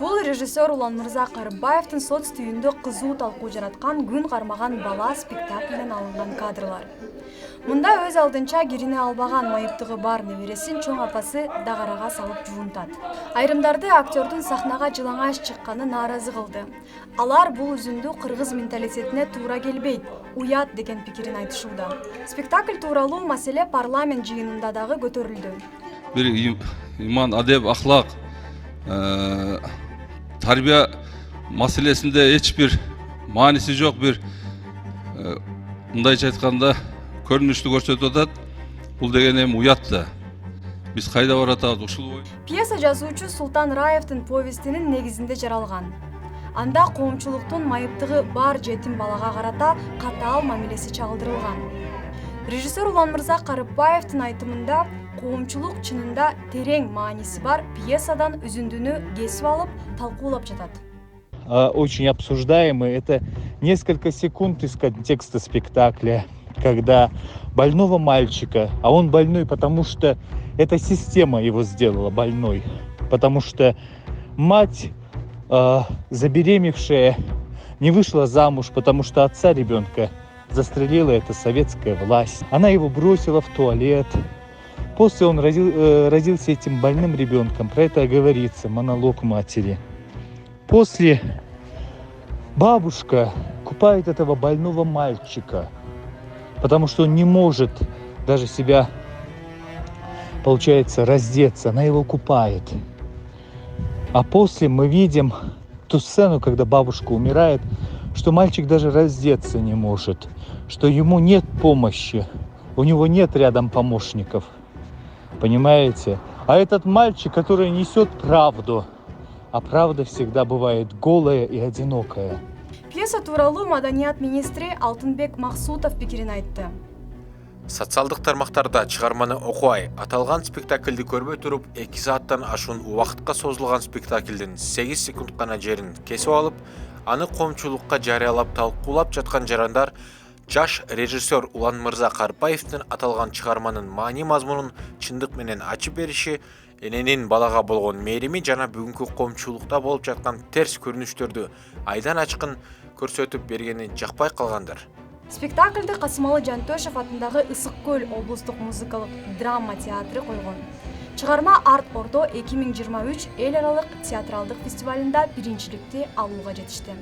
Бул режиссер Улан Мырза Карыбаевдин соц түйүндө кызуу талкуу жараткан «Күн кармаган бала» спектаклинен алынган кадрлар. Мында өз алдынча кирине албаган майыптыгы бар небересин чоң апасы дагарага салып жуунтат. Айрымдарды актердун сахнага жылаңаш чыкканы нааразы кылды. Алар бул үзүндү кыргыз менталитетине туура келбейт, уят деген пикирин айтышууда. Спектакль тууралуу маселе парламент жыйынында дагы көтөрүлдү. Бир иман, адеп, ахлак, тарбия маселесинде эч бир мааниси жок, бир мындайча айтканда көрүнүштү көрсөтүп атат. Бул деген эми уят да. Биз кайда баратабыз ушул бой. Пьеса жазуучу Султан Раевдин повестинин негизинде жаралган. Анда коомчулуктун майыптыгы бар жетим балага карата катаал мамилеси чагылдырылган. Режиссер Улан Мырза Карыбаевдин айтымында коомчулук чынында терең мааниси бар пьесадан үзүндүнү кесип алып талкуулап жатат. Очень обсуждаемый. Это несколько секунд из контекста спектакля, когда больного мальчика, а он больной, потому что эта система его сделала больной, потому что мать, забеременевшая, не вышла замуж, потому что отца ребенка застрелила эта советская власть. Она его бросила в туалет. После он родился этим больным ребенком. Про это говорится, монолог матери. После бабушка купает этого больного мальчика, потому что он не может даже себя, получается, раздеться. Она его купает. А после мы видим ту сцену, когда бабушка умирает, что мальчик даже раздеться не может, что ему нет помощи, у него нет рядом помощников. Понимаете? А этот мальчик, который несет правду, а правда всегда бывает голая и одинокая. Пьеса тууралуу маданият министри Алтынбек Максутов пикирин айтты. Социалдык тармактарда чыгарманы окубай, аталган спектакльди көрбөй туруп 2 сааттан ашуун убакытка созулган спектакльдин 8 секунд гана жерин кесип алып, аны коомчулукка жарыялап талкуулап жаткан жарандар жаш режиссер Улан Мырза Карыбаевдин аталган чыгарманын маани мазмунун чындык менен ачып бериши, эненин балага болгон мээрими жана бүгүнкү коомчулукта болуп жаткан терс көрүнүштөрдү айдан ачкын көрсөтүп бергени жакпай калгандыр. Спектакльди Касымалы Жантөшев атындагы Ысык Көл облустук музыкалык драма театры койгон. Чыгарма Арт Ордо 2023 эл аралык театралдык фестивалында биринчиликти алууга жетишти.